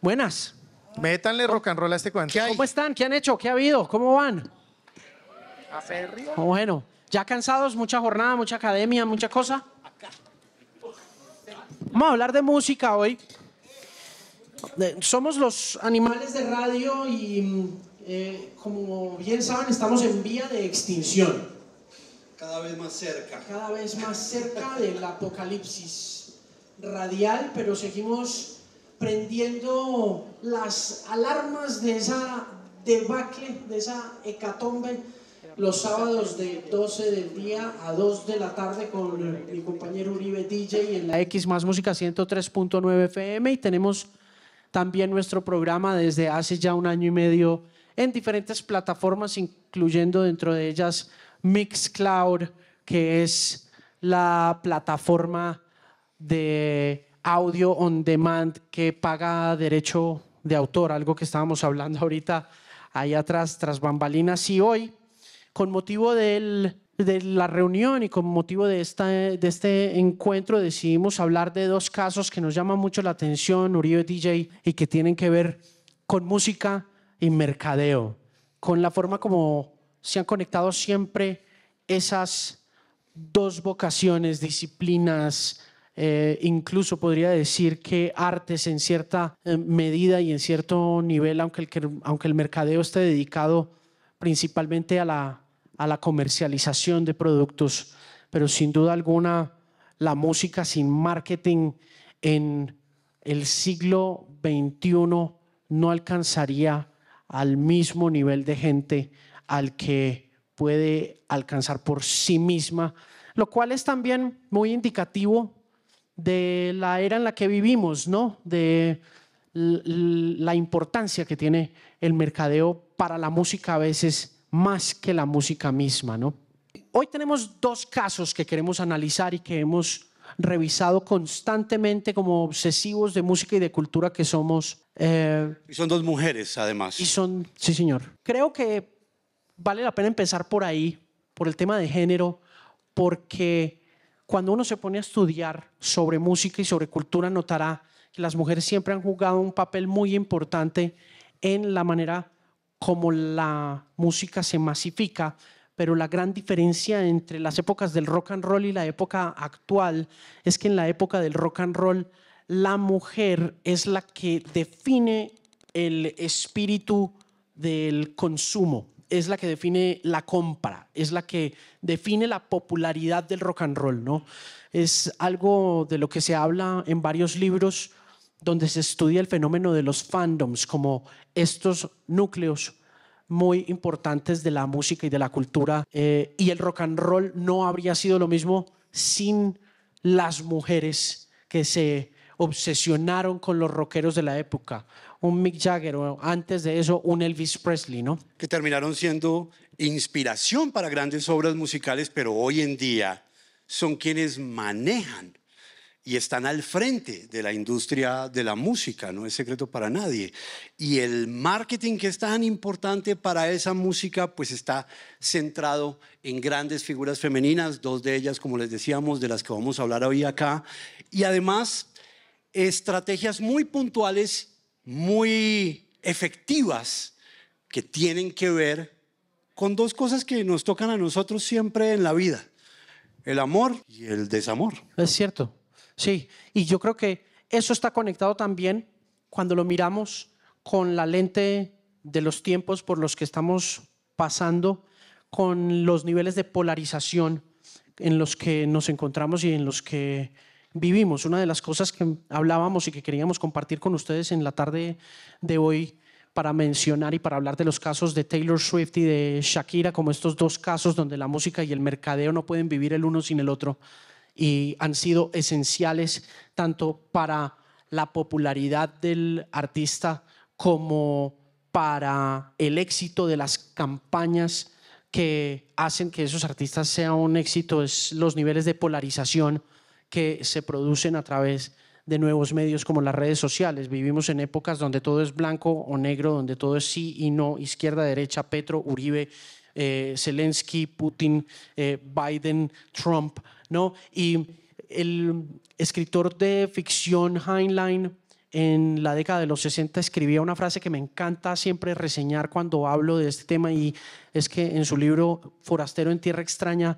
Buenas. Métanle rock and roll a este cuento. ¿Qué hay? ¿Cómo están? ¿Qué han hecho? ¿Qué ha habido? ¿Cómo van? Bueno, ¿ya cansados? ¿Mucha jornada, mucha academia, mucha cosa? Vamos a hablar de música hoy. Somos los animales de radio y, como bien saben, estamos en vía de extinción. Cada vez más cerca. Cada vez más cerca del apocalipsis radial, pero seguimos prendiendo las alarmas de esa debacle, de esa hecatombe, los sábados de 12 del día a 2 de la tarde con mi compañero Uribe DJ en la X más Música 103.9 FM, y tenemos también nuestro programa desde hace ya 1 año y medio en diferentes plataformas, incluyendo dentro de ellas Mixcloud, que es la plataforma de audio on demand que paga derecho de autor, algo que estábamos hablando ahorita ahí atrás, tras bambalinas. Y hoy, con motivo de la reunión y con motivo de este encuentro, decidimos hablar de 2 casos que nos llaman mucho la atención, Uribe DJ, y que tienen que ver con música y mercadeo, con la forma como se han conectado siempre esas 2 vocaciones, disciplinas, incluso podría decir que artes en cierta medida y en cierto nivel, aunque el mercadeo esté dedicado principalmente a la comercialización de productos, pero sin duda alguna la música sin marketing en el siglo XXI no alcanzaría al mismo nivel de gente al que puede alcanzar por sí misma, lo cual es también muy indicativo de la era en la que vivimos, ¿no? De la importancia que tiene el mercadeo para la música, a veces más que la música misma, ¿no? Hoy tenemos 2 casos que queremos analizar y que hemos revisado constantemente como obsesivos de música y de cultura que somos. Y son 2 mujeres, además. Sí, señor. Creo que vale la pena empezar por ahí, por el tema de género, porque cuando uno se pone a estudiar sobre música y sobre cultura, notará que las mujeres siempre han jugado un papel muy importante en la manera como la música se masifica, pero la gran diferencia entre las épocas del rock and roll y la época actual es que en la época del rock and roll la mujer es la que define el espíritu del consumo, es la que define la compra, es la que define la popularidad del rock and roll, ¿no? Es algo de lo que se habla en varios libros donde se estudia el fenómeno de los fandoms como estos núcleos muy importantes de la música y de la cultura, y el rock and roll no habría sido lo mismo sin las mujeres que se obsesionaron con los rockeros de la época, un Mick Jagger o antes de eso un Elvis Presley, ¿no? Que terminaron siendo inspiración para grandes obras musicales, pero hoy en día son quienes manejan y están al frente de la industria de la música, no es secreto para nadie. Y el marketing, que es tan importante para esa música, pues está centrado en grandes figuras femeninas, 2 de ellas, como les decíamos, de las que vamos a hablar hoy acá, y además estrategias muy puntuales, muy efectivas, que tienen que ver con 2 cosas que nos tocan a nosotros siempre en la vida: el amor y el desamor. Es cierto, sí, y yo creo que eso está conectado también cuando lo miramos con la lente de los tiempos por los que estamos pasando, con los niveles de polarización en los que nos encontramos y en los que vivimos. Una de las cosas que hablábamos y que queríamos compartir con ustedes en la tarde de hoy, para mencionar y para hablar de los casos de Taylor Swift y de Shakira, como estos 2 casos donde la música y el mercadeo no pueden vivir el uno sin el otro, y han sido esenciales tanto para la popularidad del artista como para el éxito de las campañas que hacen que esos artistas sean un éxito. Es los niveles de polarización que se producen a través de nuevos medios como las redes sociales. Vivimos en épocas donde todo es blanco o negro, donde todo es sí y no, izquierda, derecha, Petro, Uribe, Zelensky, Putin, Biden, Trump, ¿no? Y el escritor de ficción Heinlein en la década de los 60 escribía una frase que me encanta siempre reseñar cuando hablo de este tema, y es que en su libro Forastero en Tierra Extraña,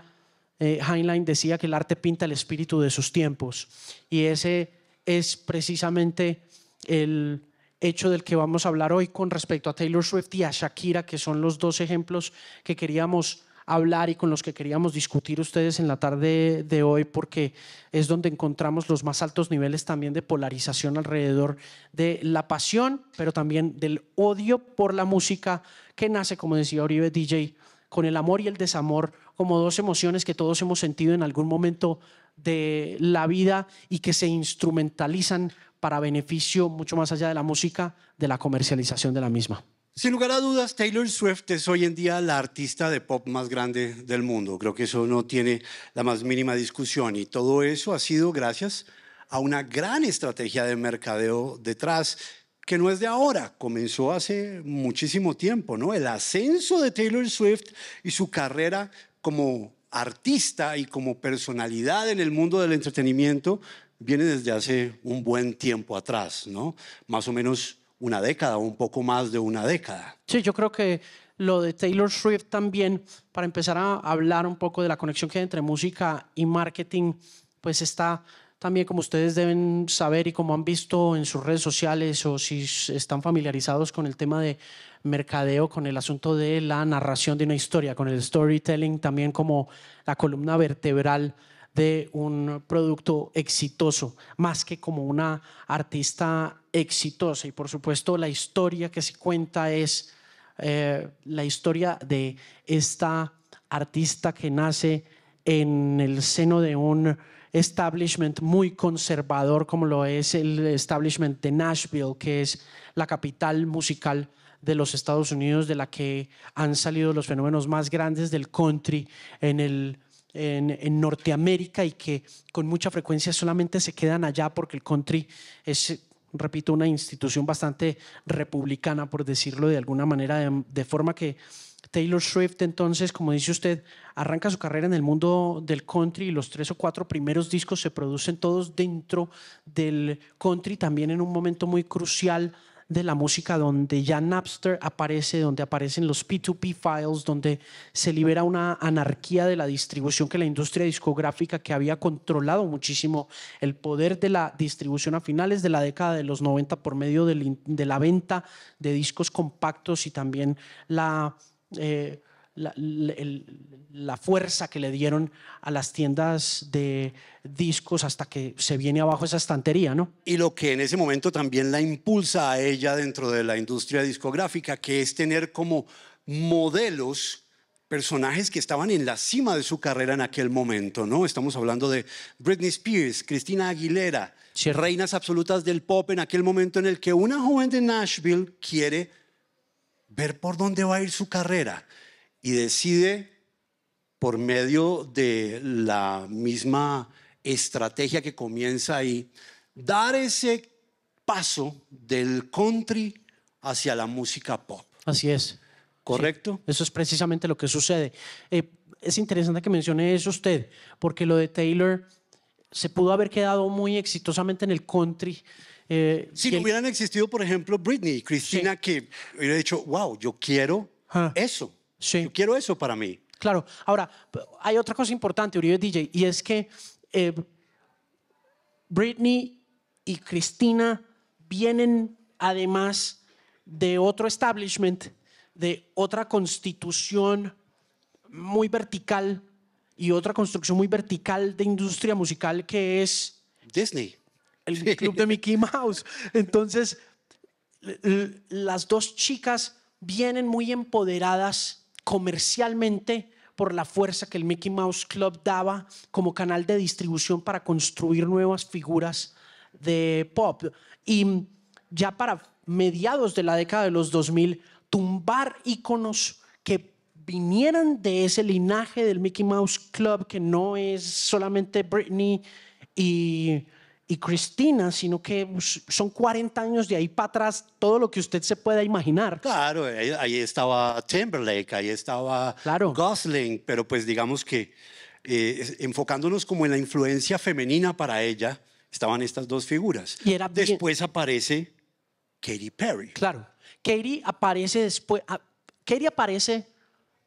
Heinlein decía que el arte pinta el espíritu de sus tiempos, y ese es precisamente el hecho del que vamos a hablar hoy con respecto a Taylor Swift y a Shakira, que son los dos ejemplos que queríamos hablar y con los que queríamos discutir ustedes en la tarde de hoy, porque es donde encontramos los más altos niveles también de polarización alrededor de la pasión, pero también del odio por la música, que nace, como decía Uribe DJ, con el amor y el desamor como dos emociones que todos hemos sentido en algún momento de la vida y que se instrumentalizan para beneficio, mucho más allá de la música, de la comercialización de la misma. Sin lugar a dudas, Taylor Swift es hoy en día la artista de pop más grande del mundo. Creo que eso no tiene la más mínima discusión, y todo eso ha sido gracias a una gran estrategia de mercadeo detrás, que no es de ahora, comenzó hace muchísimo tiempo, ¿no? El ascenso de Taylor Swift y su carrera como artista y como personalidad en el mundo del entretenimiento viene desde hace un buen tiempo atrás, ¿no? Más o menos una década o un poco más de una década. Sí, yo creo que lo de Taylor Swift también, para empezar a hablar un poco de la conexión que hay entre música y marketing, pues está también, como ustedes deben saber y como han visto en sus redes sociales, o si están familiarizados con el tema de mercadeo, con el asunto de la narración de una historia, con el storytelling también como la columna vertebral de un producto exitoso, más que como una artista exitosa. Y por supuesto la historia que se cuenta es la historia de esta artista que nace en el seno de un establishment muy conservador, como lo es el establishment de Nashville, que es la capital musical de los Estados Unidos, de la que han salido los fenómenos más grandes del country en Norteamérica, y que con mucha frecuencia solamente se quedan allá porque el country es, repito, una institución bastante republicana, por decirlo de alguna manera, de forma que Taylor Swift, entonces, como dice usted, arranca su carrera en el mundo del country, y los 3 o 4 primeros discos se producen todos dentro del country, también en un momento muy crucial de la música, donde ya Napster aparece, donde aparecen los P2P files, donde se libera una anarquía de la distribución, que la industria discográfica, que había controlado muchísimo el poder de la distribución a finales de la década de los 90 por medio de la venta de discos compactos, y también la fuerza que le dieron a las tiendas de discos hasta que se viene abajo esa estantería, ¿no? Y lo que en ese momento también la impulsa a ella dentro de la industria discográfica, que es tener como modelos personajes que estaban en la cima de su carrera en aquel momento, ¿no? Estamos hablando de Britney Spears, Christina Aguilera, Cierto. reinas absolutas del pop en aquel momento en el que una joven de Nashville quiere ver por dónde va a ir su carrera y decide, por medio de la misma estrategia que comienza ahí, dar ese paso del country hacia la música pop. Así es. ¿Correcto? Sí, eso es precisamente lo que sucede. Es interesante que mencione eso usted, porque lo de Taylor se pudo haber quedado muy exitosamente en el country. Si no hubieran existido, por ejemplo, Britney y Christina, sí, que hubiera dicho, wow, yo quiero eso. Sí. Yo quiero eso para mí. Claro. Ahora, hay otra cosa importante, Uribe DJ, y es que Britney y Christina vienen además de otro establishment, de otra constitución muy vertical y otra construcción muy vertical de industria musical, que es Disney. El club de Mickey Mouse. Entonces, las dos chicas vienen muy empoderadas comercialmente por la fuerza que el Mickey Mouse Club daba como canal de distribución para construir nuevas figuras de pop. Y ya para mediados de la década de los 2000, tumbar íconos que vinieran de ese linaje del Mickey Mouse Club, que no es solamente Britney y Christina, sino que son 40 años de ahí para atrás, todo lo que usted se pueda imaginar. Claro, ahí estaba Timberlake, ahí estaba Gosling, pero pues digamos que enfocándonos como en la influencia femenina para ella, estaban estas dos figuras. Y era bien- Después aparece Katy Perry. Claro. Katy aparece después. Katy aparece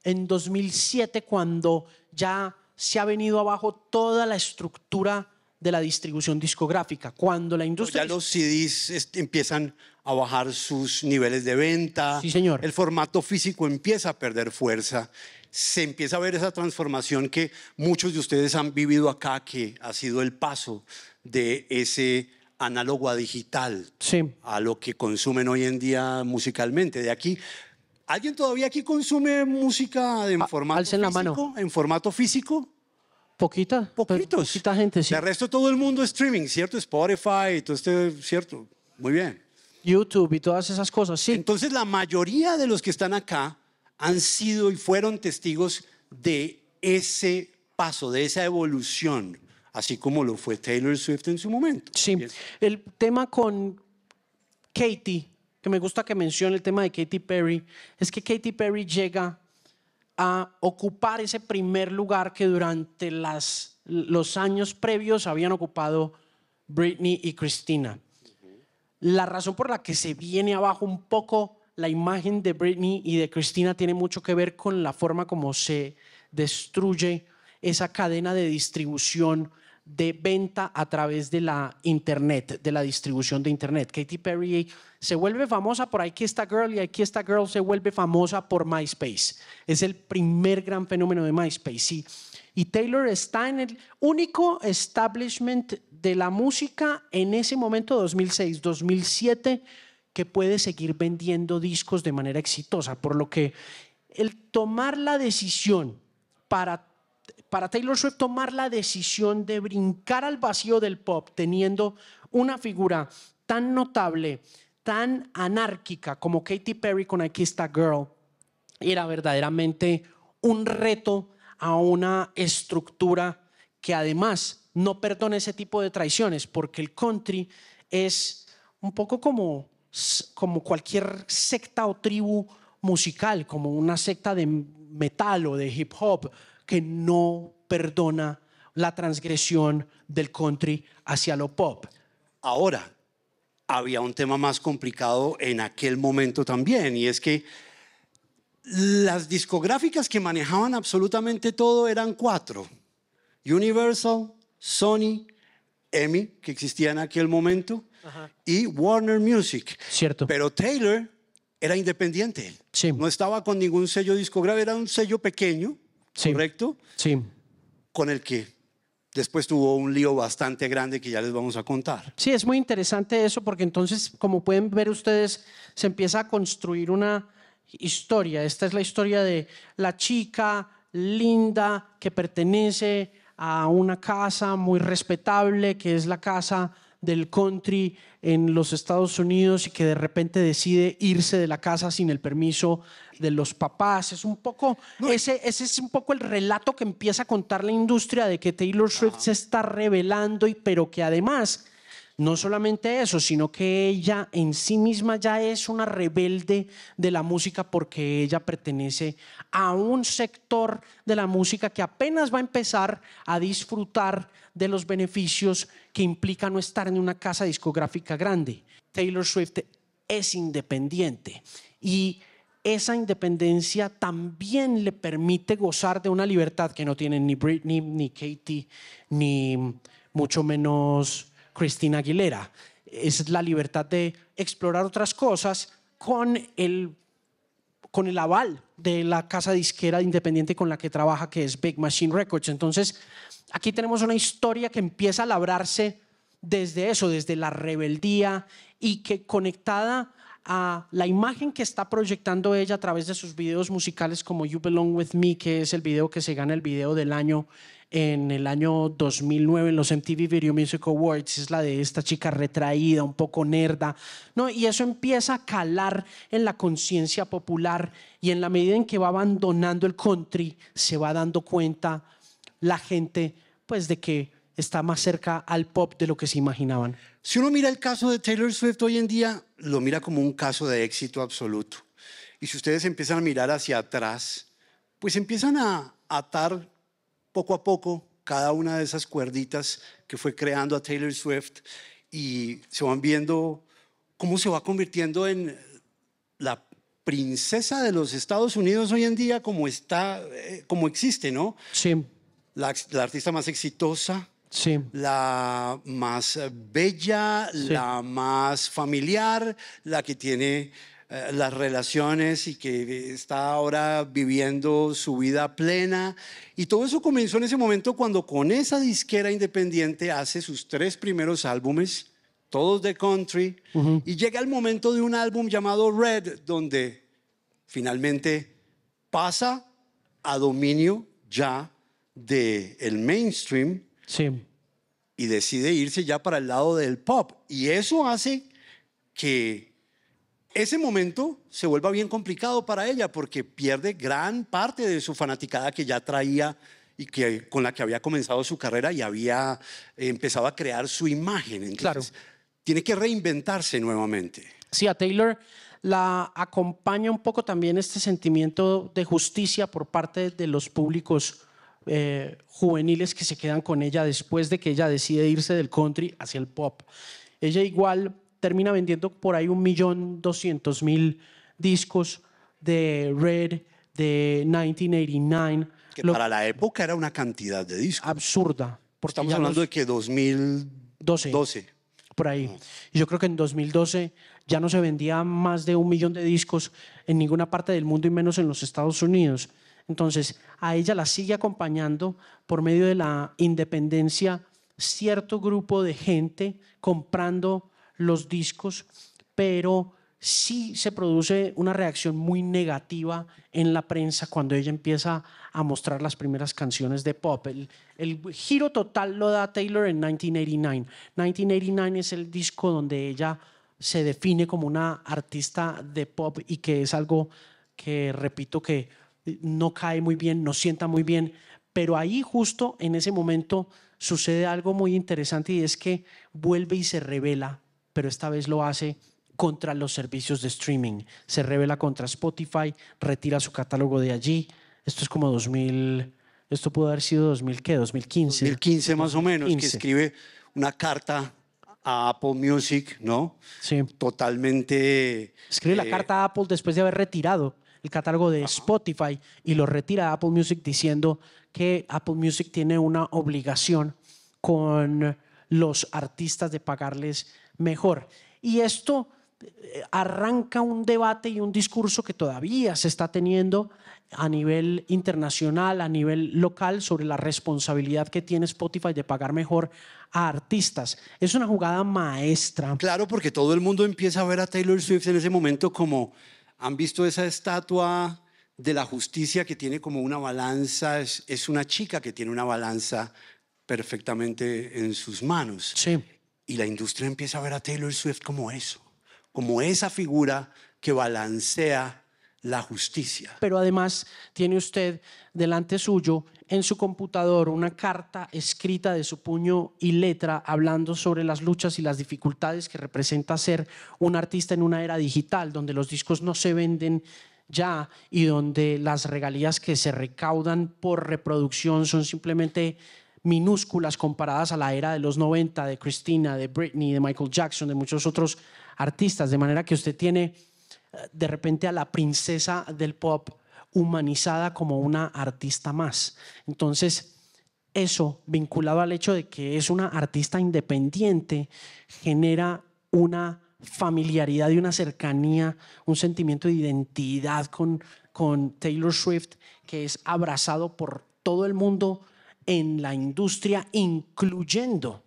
en 2007 cuando ya se ha venido abajo toda la estructura de la distribución discográfica. Cuando la industria. Ya los CDs empiezan a bajar sus niveles de venta. Sí, señor. El formato físico empieza a perder fuerza. Se empieza a ver esa transformación que muchos de ustedes han vivido acá, que ha sido el paso de ese análogo a digital, Sí. a lo que consumen hoy en día musicalmente. De aquí, ¿alguien todavía aquí consume música en formato alcen la físico? mano. ¿En formato físico? Poquita. Poquitos. Poquita gente, sí. De resto todo el mundo streaming, ¿cierto? Spotify, todo ¿cierto? Muy bien. YouTube y todas esas cosas, sí. Entonces la mayoría de los que están acá han sido y fueron testigos de ese paso, de esa evolución, así como lo fue Taylor Swift en su momento. Sí. Bien. El tema con Katy, que me gusta que mencione el tema de Katy Perry, es que Katy Perry llega a ocupar ese primer lugar que durante los años previos habían ocupado Britney y Christina. La razón por la que se viene abajo un poco la imagen de Britney y de Christina tiene mucho que ver con la forma como se destruye esa cadena de distribución de venta a través de la internet, de la distribución de internet. Katy Perry se vuelve famosa por Aquí Está Girl y Aquí Está Girl se vuelve famosa por MySpace. Es el primer gran fenómeno de MySpace. Y Taylor está en el único establishment de la música en ese momento, 2006, 2007, que puede seguir vendiendo discos de manera exitosa. Por lo que el tomar la decisión para Taylor Swift, tomar la decisión de brincar al vacío del pop, teniendo una figura tan notable, tan anárquica como Katy Perry con Aquí Está Girl, era verdaderamente un reto a una estructura que además no perdona ese tipo de traiciones, porque el country es un poco como cualquier secta o tribu musical, como una secta de metal o de hip hop que no perdona la transgresión del country hacia lo pop. Ahora, había un tema más complicado en aquel momento también, y es que las discográficas que manejaban absolutamente todo eran 4. Universal, Sony, EMI, que existía en aquel momento, y Warner Music. Cierto. Pero Taylor era independiente. Sí. No estaba con ningún sello discográfico, era un sello pequeño, Sí. ¿correcto? Sí. Con el que después tuvo un lío bastante grande que ya les vamos a contar. Sí, es muy interesante eso porque entonces, como pueden ver ustedes, se empieza a construir una historia. Esta es la historia de la chica linda que pertenece a una casa muy respetable, que es la casa del country en los Estados Unidos y que de repente decide irse de la casa sin el permiso de los papás. Es un poco, ese es un poco el relato que empieza a contar la industria de que Taylor Swift se está revelando, pero que además no solamente eso, sino que ella en sí misma ya es una rebelde de la música porque ella pertenece a un sector de la música que apenas va a empezar a disfrutar de los beneficios que implica no estar en una casa discográfica grande. Taylor Swift es independiente y esa independencia también le permite gozar de una libertad que no tienen ni Britney, ni Katy, ni mucho menos Christina Aguilera. Es la libertad de explorar otras cosas con el aval de la casa disquera independiente con la que trabaja, que es Big Machine Records. Entonces, aquí tenemos una historia que empieza a labrarse desde eso, desde la rebeldía, y que conectada a la imagen que está proyectando ella a través de sus videos musicales como You Belong With Me, que es el video que se gana el video del año en el año 2009 en los MTV Video Music Awards, es la de esta chica retraída, un poco nerda, ¿no? Y eso empieza a calar en la conciencia popular, y en la medida en que va abandonando el country, se va dando cuenta la gente pues de que está más cerca al pop de lo que se imaginaban. Si uno mira el caso de Taylor Swift hoy en día, lo mira como un caso de éxito absoluto. Y si ustedes empiezan a mirar hacia atrás, pues empiezan a atar poco a poco cada una de esas cuerditas que fue creando a Taylor Swift y se van viendo cómo se va convirtiendo en la princesa de los Estados Unidos hoy en día como está, como existe, ¿no? Sí, La artista más exitosa, sí, la más bella, Sí. la más familiar, la que tiene las relaciones y que está ahora viviendo su vida plena. Y todo eso comenzó en ese momento cuando con esa disquera independiente hace sus 3 primeros álbumes, todos de country, y llega el momento de un álbum llamado Red, donde finalmente pasa a dominio ya del mainstream sí. y decide irse ya para el lado del pop. Y eso hace que ese momento se vuelva bien complicado para ella porque pierde gran parte de su fanaticada que ya traía y que, con la que había comenzado su carrera y había empezado a crear su imagen. Entonces, Claro. tiene que reinventarse nuevamente. Sí, a Taylor la acompaña un poco también este sentimiento de justicia por parte de los públicos juveniles que se quedan con ella después de que ella decide irse del country hacia el pop. Ella igual termina vendiendo por ahí 1.200.000 discos de Red, de 1989. Que para la época era una cantidad de discos. Absurda. Porque Estamos ya hablando los- de que 2012. por ahí. Y yo creo que en 2012 ya no se vendía más de 1 millón de discos en ninguna parte del mundo y menos en los Estados Unidos. Entonces, a ella la sigue acompañando por medio de la independencia cierto grupo de gente comprando los discos, pero sí se produce una reacción muy negativa en la prensa cuando ella empieza a mostrar las primeras canciones de pop. El giro total lo da Taylor en 1989. 1989 es el disco donde ella se define como una artista de pop y que es algo que, repito, que no cae muy bien, no sienta muy bien, pero ahí justo en ese momento sucede algo muy interesante y es que vuelve y se revela, pero esta vez lo hace contra los servicios de streaming. Se revela contra Spotify, retira su catálogo de allí. Esto es como 2000, esto pudo haber sido 2000, ¿qué? 2015. 2015 más o menos, que 2015. escribe una carta a Apple Music, ¿no? Sí. Totalmente... Escribe la carta a Apple después de haber retirado el catálogo de Spotify y lo retira a Apple Music diciendo que Apple Music tiene una obligación con los artistas de pagarles mejor. Y esto arranca un debate y un discurso que todavía se está teniendo a nivel internacional, a nivel local, sobre la responsabilidad que tiene Spotify de pagar mejor a artistas. Es una jugada maestra. Claro, porque todo el mundo empieza a ver a Taylor Swift en ese momento como... ¿Han visto esa estatua de la justicia que tiene como una balanza? Es una chica que tiene una balanza perfectamente en sus manos. Sí. Y la industria empieza a ver a Taylor Swift como eso, como esa figura que balancea la justicia. Pero además tiene usted delante suyo en su computador una carta escrita de su puño y letra hablando sobre las luchas y las dificultades que representa ser un artista en una era digital donde los discos no se venden ya y donde las regalías que se recaudan por reproducción son simplemente minúsculas comparadas a la era de los 90, de Christina, de Britney, de Michael Jackson, de muchos otros artistas, de manera que usted tiene de repente a la princesa del pop humanizada como una artista más. Entonces, eso vinculado al hecho de que es una artista independiente genera una familiaridad y una cercanía, un sentimiento de identidad con Taylor Swift que es abrazado por todo el mundo en la industria, incluyendo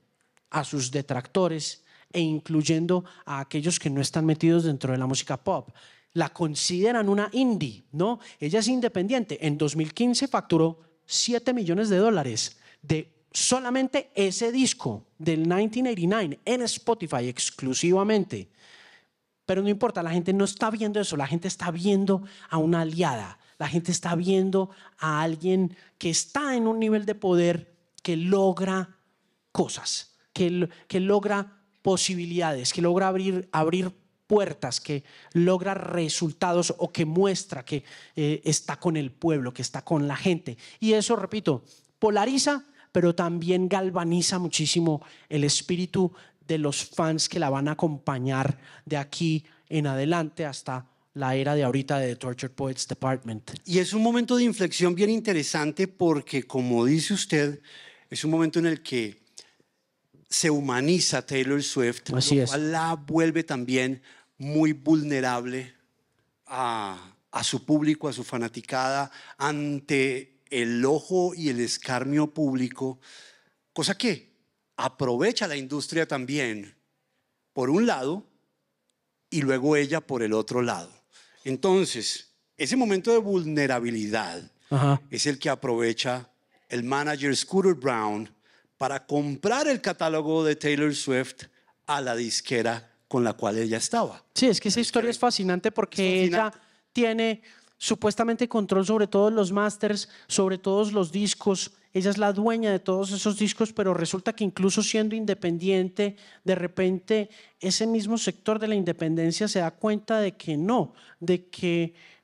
a sus detractores e incluyendo a aquellos que no están metidos dentro de la música pop. La consideran una indie, ¿no? Ella es independiente. En 2015 facturó $7 millones de solamente ese disco del 1989 en Spotify exclusivamente. Pero no importa, la gente no está viendo eso, la gente está viendo a una aliada, la gente está viendo a alguien que está en un nivel de poder que logra cosas, que logra posibilidades, que logra abrir puertas, que logra resultados o que muestra que está con el pueblo, que está con la gente. Y eso, repito, polariza, pero también galvaniza muchísimo el espíritu de los fans que la van a acompañar de aquí en adelante hasta la era de ahorita de The Tortured Poets Department. Y es un momento de inflexión bien interesante porque, como dice usted, es un momento en el que se humaniza Taylor Swift, Así lo es. cual la vuelve también muy vulnerable a su público, a su fanaticada, ante el ojo y el escarnio público, cosa que aprovecha la industria también, por un lado, y luego ella por el otro lado. Entonces, ese momento de vulnerabilidad es el que aprovecha el manager Scooter Braun para comprar el catálogo de Taylor Swift a la disquera con la cual ella estaba. Sí, es que esa historia es fascinante porque ella tiene supuestamente control sobre todos los masters, sobre todos los discos. Ella es la dueña de todos esos discos, pero resulta que incluso siendo independiente, de repente ese mismo sector de la independencia se da cuenta de que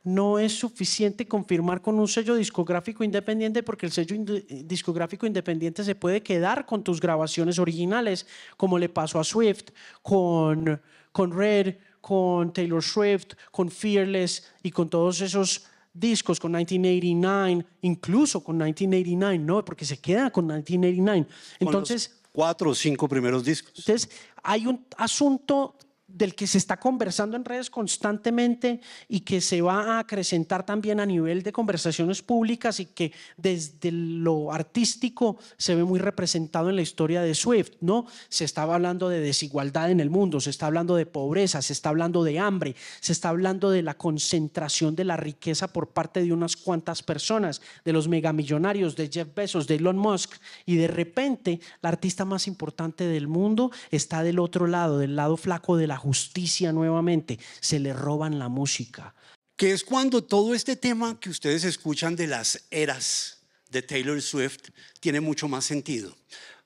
no es suficiente confirmar con un sello discográfico independiente, porque el sello discográfico independiente se puede quedar con tus grabaciones originales, como le pasó a Swift con Red, con Taylor Swift, con Fearless y con todos esos discos, con 1989, incluso con 1989, no, porque se queda con 1989. Entonces, con los 4 o 5 primeros discos. Entonces, hay un asunto del que se está conversando en redes constantemente y que se va a acrecentar también a nivel de conversaciones públicas y que desde lo artístico se ve muy representado en la historia de Swift, ¿no? Se estaba hablando de desigualdad en el mundo, se está hablando de pobreza, se está hablando de hambre, se está hablando de la concentración de la riqueza por parte de unas cuantas personas, de los megamillonarios, de Jeff Bezos, de Elon Musk, y de repente la artista más importante del mundo está del otro lado, del lado flaco de la justicia nuevamente. Se le roban la música. Que es cuando todo este tema que ustedes escuchan de las eras de Taylor Swift tiene mucho más sentido.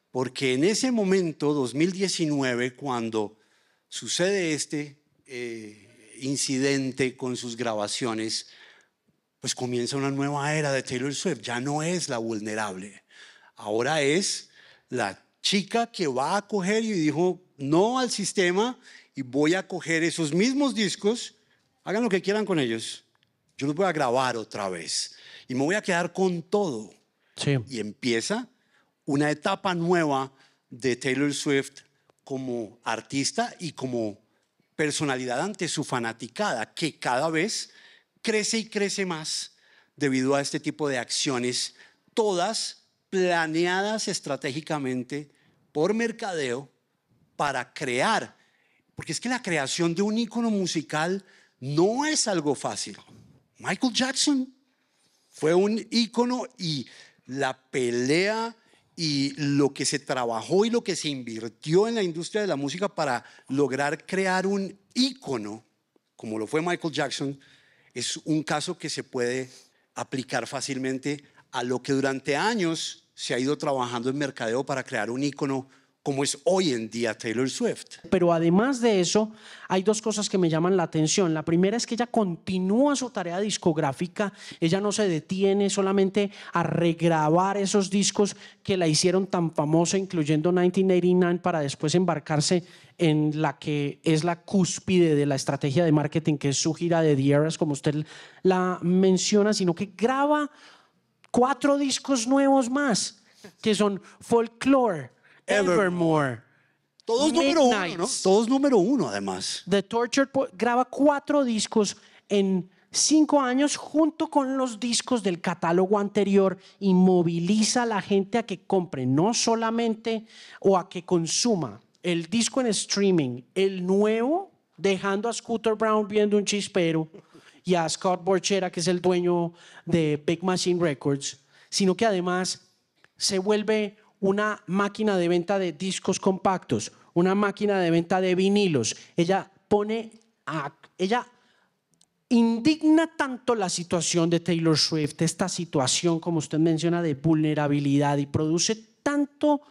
Porque en ese momento, 2019, cuando sucede este incidente con sus grabaciones, pues comienza una nueva era de Taylor Swift. Ya no es la vulnerable. Ahora es la chica que va a coger y dijo no al sistema y voy a coger esos mismos discos, hagan lo que quieran con ellos, yo los voy a grabar otra vez y me voy a quedar con todo. Sí. Y empieza una etapa nueva de Taylor Swift como artista y como personalidad ante su fanaticada, que cada vez crece y crece más debido a este tipo de acciones, todas planeadas estratégicamente por mercadeo para crear. Porque es que la creación de un ícono musical no es algo fácil. Michael Jackson fue un ícono y la pelea y lo que se trabajó y lo que se invirtió en la industria de la música para lograr crear un ícono, como lo fue Michael Jackson, es un caso que se puede aplicar fácilmente a lo que durante años se ha ido trabajando en mercadeo para crear un ícono como es hoy en día Taylor Swift. Pero además de eso, hay dos cosas que me llaman la atención. La primera es que ella continúa su tarea discográfica. Ella no se detiene solamente a regrabar esos discos que la hicieron tan famosa, incluyendo 1989, para después embarcarse en la que es la cúspide de la estrategia de marketing, que es su gira de The Eras, como usted la menciona, sino que graba 4 discos nuevos más, que son Folklore, Evermore, Todos número 1, ¿no? Todos número 1, además. The Tortured Poets graba 4 discos en 5 años junto con los discos del catálogo anterior y moviliza a la gente a que compre, no solamente o a que consuma el disco en streaming, el nuevo, dejando a Scooter Braun viendo un chispero y a Scott Borchera, que es el dueño de Big Machine Records, sino que además se vuelve una máquina de venta de discos compactos, una máquina de venta de vinilos. Ella indigna tanto la situación de Taylor Swift, esta situación, como usted menciona, de vulnerabilidad, y produce tanto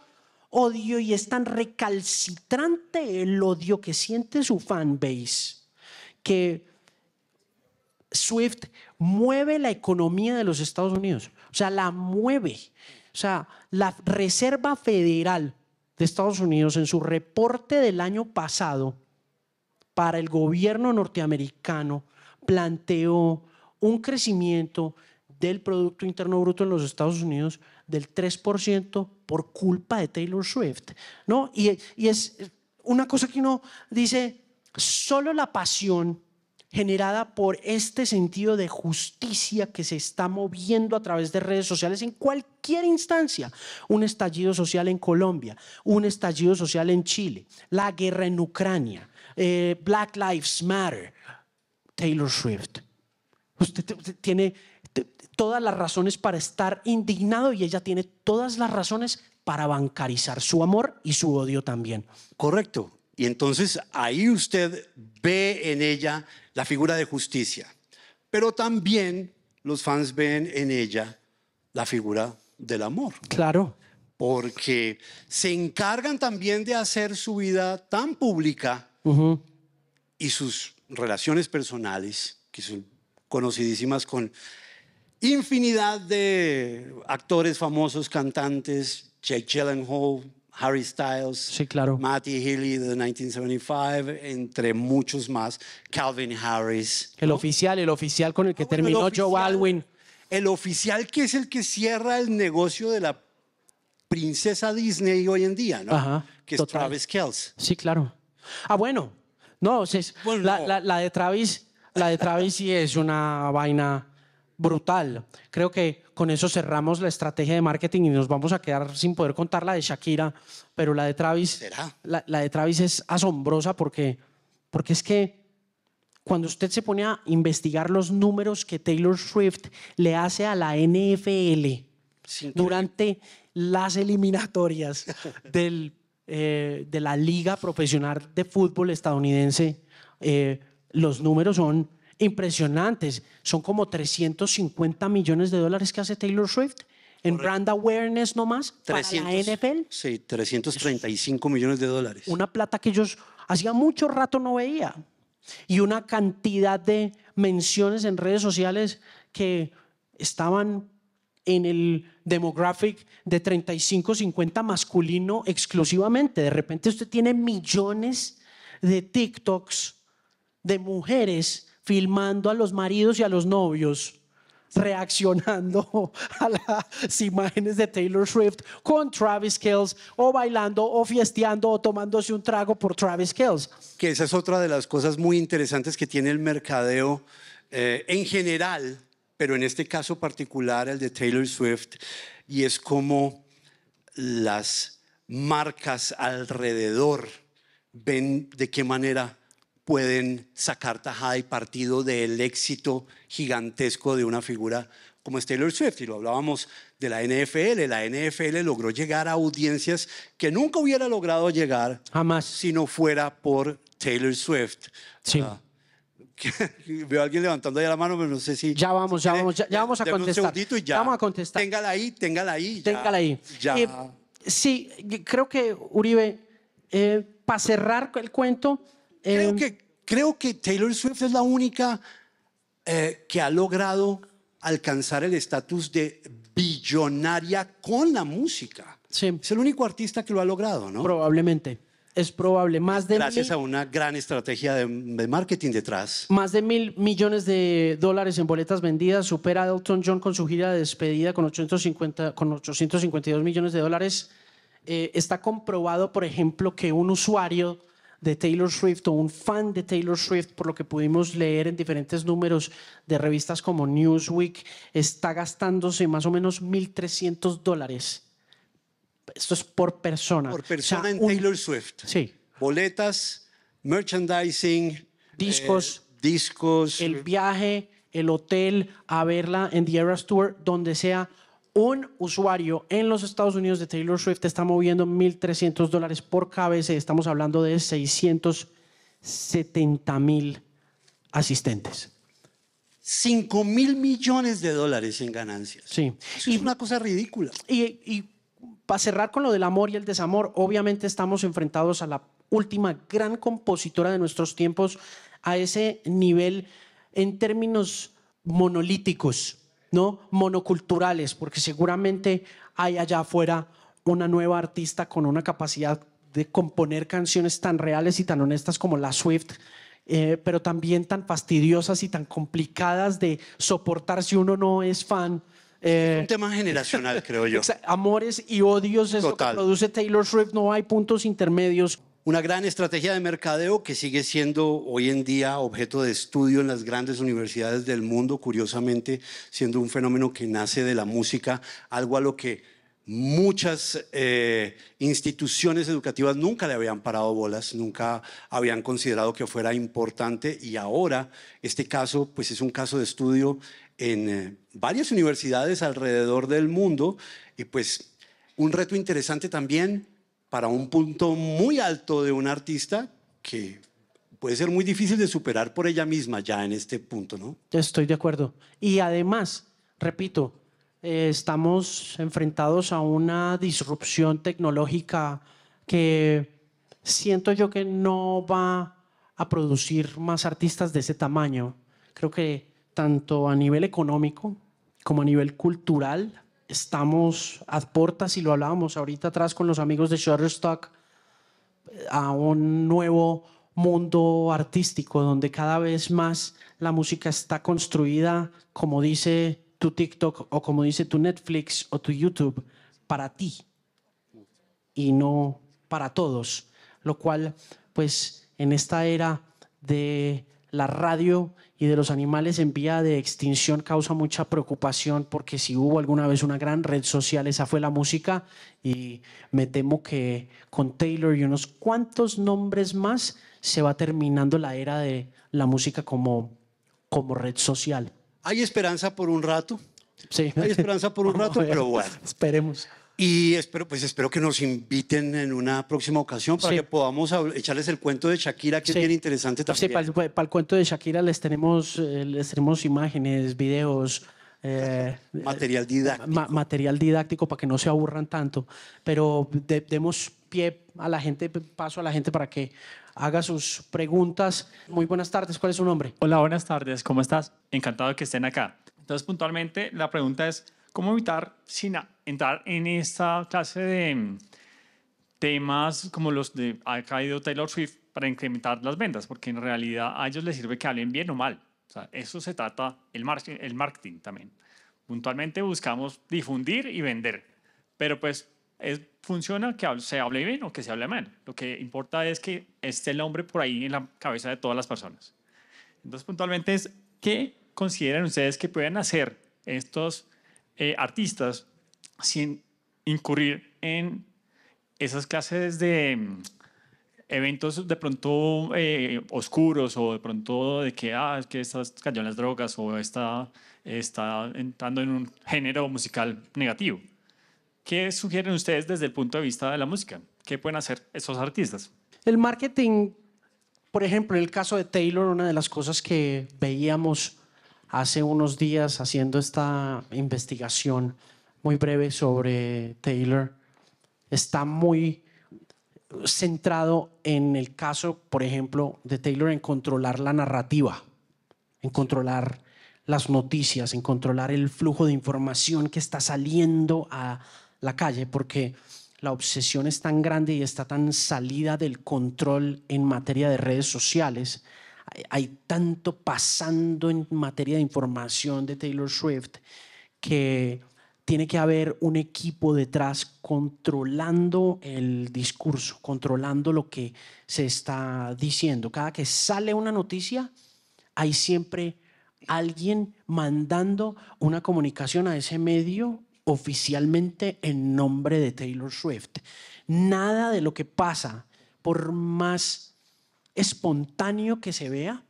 odio y es tan recalcitrante el odio que siente su fanbase que Swift mueve la economía de los Estados Unidos. O sea, la mueve. O sea, la Reserva Federal de Estados Unidos en su reporte del año pasado para el gobierno norteamericano planteó un crecimiento del Producto Interno Bruto en los Estados Unidos del 3% por culpa de Taylor Swift, ¿no? Y es una cosa que uno dice, solo la pasión generada por este sentido de justicia que se está moviendo a través de redes sociales en cualquier instancia, un estallido social en Colombia, un estallido social en Chile, la guerra en Ucrania, Black Lives Matter, Taylor Swift. Usted tiene todas las razones para estar indignado y ella tiene todas las razones para bancarizar su amor y su odio también. Correcto. Y entonces ahí usted ve en ella la figura de justicia, pero también los fans ven en ella la figura del amor. Claro. Porque se encargan también de hacer su vida tan pública y sus relaciones personales, que son conocidísimas con infinidad de actores famosos, cantantes, Jake Gyllenhaal, Harry Styles, sí, claro. Matty Healy de 1975, entre muchos más, Calvin Harris. El oficial con el que terminó Joe Alwyn. El oficial que es el que cierra el negocio de la princesa Disney hoy en día, ¿no? Ajá, que es total. Travis Kelce. Sí, claro. Ah, bueno. No, Bueno, la de Travis sí es una vaina brutal. Creo que con eso cerramos la estrategia de marketing y nos vamos a quedar sin poder contar la de Shakira, pero la de Travis, ¿Será? la de Travis es asombrosa porque es que cuando usted se pone a investigar los números que Taylor Swift le hace a la NFL durante las eliminatorias de la Liga Profesional de Fútbol estadounidense, los números son impresionantes. Son como 350 millones de dólares que hace Taylor Swift en brand awareness nomás para la NFL. Sí, 335 millones de dólares. Una plata que ellos hacía mucho rato no veía. Y una cantidad de menciones en redes sociales que estaban en el demographic de 35-50 masculino exclusivamente. De repente usted tiene millones de TikToks de mujeres filmando a los maridos y a los novios reaccionando a las imágenes de Taylor Swift con Travis Kelce, o bailando o fiesteando o tomándose un trago por Travis Kelce. Que esa es otra de las cosas muy interesantes que tiene el mercadeo en general, pero en este caso particular el de Taylor Swift, y es como las marcas alrededor ven de qué manera pueden sacar tajada y partido del éxito gigantesco de una figura como es Taylor Swift. Y lo hablábamos de la NFL. La NFL logró llegar a audiencias que nunca hubiera logrado llegar jamás si no fuera por Taylor Swift. Sí. Veo a alguien levantando ahí la mano, pero no sé si... Ya vamos a contestar. Un segundito y ya. Vamos a contestar. Téngala ahí. Téngala ahí. Ya. Sí, creo que, Uribe, para cerrar el cuento... Creo que Taylor Swift es la única que ha logrado alcanzar el estatus de billonaria con la música. Sí. Es el único artista que lo ha logrado, ¿no? Probablemente. Es probable. Gracias a una gran estrategia de marketing detrás. Más de $1.000 millones en boletas vendidas. Supera a Elton John con su gira de despedida con 852 millones de dólares. Está comprobado, por ejemplo, que un usuario de Taylor Swift o un fan de Taylor Swift, por lo que pudimos leer en diferentes números de revistas como Newsweek, está gastándose más o menos $1.300. Esto es por persona. Por persona, o sea, en Taylor Swift. Sí. Boletas, merchandising, discos, el viaje, el hotel, a verla en The Eras Tour, donde sea. Un usuario en los Estados Unidos de Taylor Swift está moviendo $1.300 por cabeza. Estamos hablando de 670,000 asistentes. $5,000 millones en ganancias. Sí. Eso es una cosa ridícula. Y para cerrar con lo del amor y el desamor, obviamente estamos enfrentados a la última gran compositora de nuestros tiempos, a ese nivel en términos monolíticos, ¿no? Monoculturales, porque seguramente hay allá afuera una nueva artista con una capacidad de componer canciones tan reales y tan honestas como la Swift, pero también tan fastidiosas y tan complicadas de soportar si uno no es fan. Un tema generacional, creo yo. Amores y odios es lo que produce Taylor Swift, no hay puntos intermedios. Una gran estrategia de mercadeo que sigue siendo hoy en día objeto de estudio en las grandes universidades del mundo, curiosamente siendo un fenómeno que nace de la música, algo a lo que muchas instituciones educativas nunca le habían parado bolas, nunca habían considerado que fuera importante, y ahora este caso pues es un caso de estudio en varias universidades alrededor del mundo, y pues un reto interesante también para un punto muy alto de un artista que puede ser muy difícil de superar por ella misma ya en este punto, ¿no? Estoy de acuerdo. Y además, repito, estamos enfrentados a una disrupción tecnológica que siento yo que no va a producir más artistas de ese tamaño. Creo que tanto a nivel económico como a nivel cultural estamos a portas, y lo hablábamos ahorita atrás con los amigos de Shutterstock, a un nuevo mundo artístico donde cada vez más la música está construida, como dice tu TikTok o como dice tu Netflix o tu YouTube, para ti y no para todos, lo cual pues en esta era de la radio y de los animales en vía de extinción causa mucha preocupación, porque si hubo alguna vez una gran red social, esa fue la música, y me temo que con Taylor y unos cuantos nombres más se va terminando la era de la música como red social. ¿Hay esperanza por un rato? Sí. Hay esperanza por un rato, pero bueno. Esperemos. Y espero que nos inviten en una próxima ocasión para que podamos echarles el cuento de Shakira, que es bien interesante también. Sí, para el cuento de Shakira les tenemos imágenes, videos, material didáctico. Material didáctico para que no se aburran tanto. Pero demos paso a la gente para que haga sus preguntas. Muy buenas tardes, ¿cuál es su nombre? Hola, buenas tardes, ¿cómo estás? Encantado de que estén acá. Entonces, puntualmente, la pregunta es, ¿cómo evitar sin entrar en esta clase de temas como los de ha caído Taylor Swift para incrementar las ventas? Porque en realidad a ellos les sirve que hablen bien o mal. O sea, eso se trata el marketing también. Puntualmente buscamos difundir y vender, pero pues funciona que se hable bien o que se hable mal. Lo que importa es que esté el nombre por ahí en la cabeza de todas las personas. Entonces, puntualmente es, ¿qué consideran ustedes que pueden hacer estos artistas sin incurrir en esas clases de eventos de pronto oscuros, o de pronto de que, es que cayó en las drogas o está entrando en un género musical negativo? ¿Qué sugieren ustedes desde el punto de vista de la música? ¿Qué pueden hacer esos artistas? El marketing, por ejemplo, en el caso de Taylor, una de las cosas que veíamos hace unos días haciendo esta investigación muy breve sobre Taylor, está muy centrado en el caso, por ejemplo, de Taylor, en controlar la narrativa, en controlar las noticias, en controlar el flujo de información que está saliendo a la calle, porque la obsesión es tan grande y está tan salida del control en materia de redes sociales. Hay tanto pasando en materia de información de Taylor Swift que tiene que haber un equipo detrás controlando el discurso, controlando lo que se está diciendo. Cada que sale una noticia, hay siempre alguien mandando una comunicación a ese medio oficialmente en nombre de Taylor Swift. Nada de lo que pasa, por más espontáneo que se vea,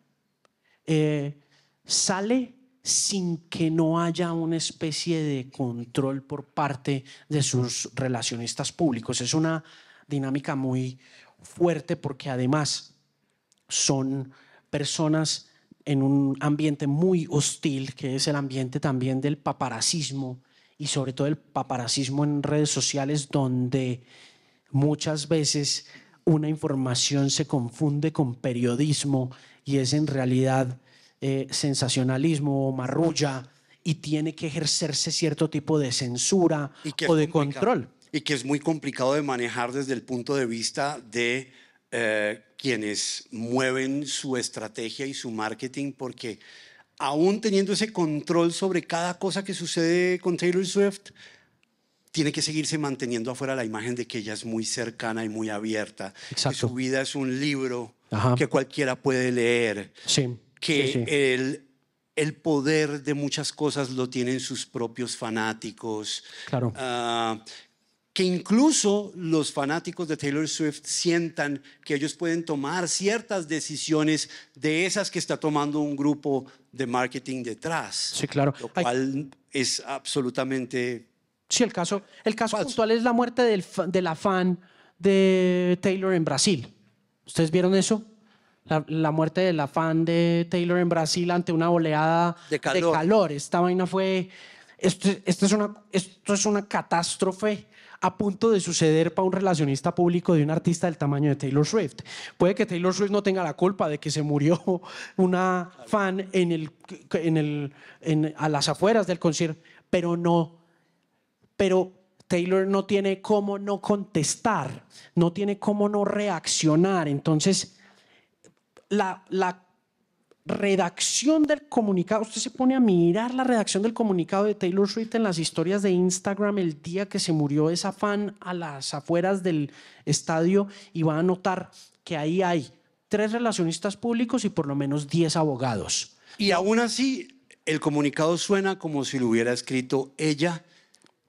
sale sin que no haya una especie de control por parte de sus relacionistas públicos. Es una dinámica muy fuerte, porque además son personas en un ambiente muy hostil, que es el ambiente también del paparacismo, y sobre todo el paparacismo en redes sociales, donde muchas veces una información se confunde con periodismo y es en realidad sensacionalismo o marrulla, y tiene que ejercerse cierto tipo de censura o de control. Y que es muy complicado de manejar desde el punto de vista de quienes mueven su estrategia y su marketing, porque aún teniendo ese control sobre cada cosa que sucede con Taylor Swift, tiene que seguirse manteniendo afuera la imagen de que ella es muy cercana y muy abierta, Exacto. que su vida es un libro Ajá. que cualquiera puede leer, Sí, que sí, sí. el poder de muchas cosas lo tienen sus propios fanáticos, Claro. Que incluso los fanáticos de Taylor Swift sientan que ellos pueden tomar ciertas decisiones de esas que está tomando un grupo de marketing detrás. Sí, claro. Lo cual es absolutamente... Sí, el caso falso. puntual es la muerte de la fan de Taylor en Brasil. ¿Ustedes vieron eso? La muerte de la fan de Taylor en Brasil ante una oleada de calor. Esta vaina fue... Esto es una catástrofe a punto de suceder para un relacionista público de un artista del tamaño de Taylor Swift. Puede que Taylor Swift no tenga la culpa de que se murió una fan a las afueras del concierto, pero Taylor no tiene cómo no contestar, no tiene cómo no reaccionar. Entonces, la redacción del comunicado, usted se pone a mirar la redacción del comunicado de Taylor Swift en las historias de Instagram el día que se murió esa fan a las afueras del estadio y va a notar que ahí hay 3 relacionistas públicos y por lo menos 10 abogados. Y aún así, el comunicado suena como si lo hubiera escrito ella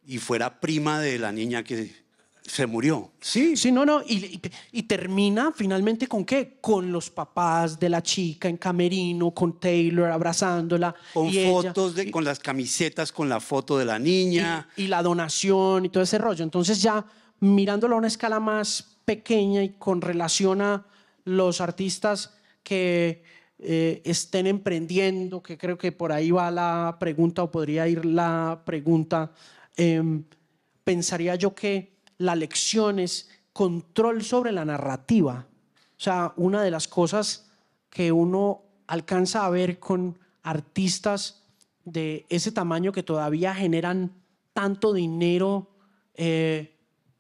y fuera prima de la niña que se murió. Sí. Sí, no. Y termina finalmente ¿con qué? Con los papás de la chica en camerino, con Taylor abrazándola. Con y fotos, con las camisetas, con la foto de la niña. Y la donación y todo ese rollo. Entonces ya mirándolo a una escala más pequeña y con relación a los artistas que estén emprendiendo, que creo que por ahí va la pregunta o podría ir la pregunta, pensaría yo que la lección es control sobre la narrativa. O sea, una de las cosas que uno alcanza a ver con artistas de ese tamaño que todavía generan tanto dinero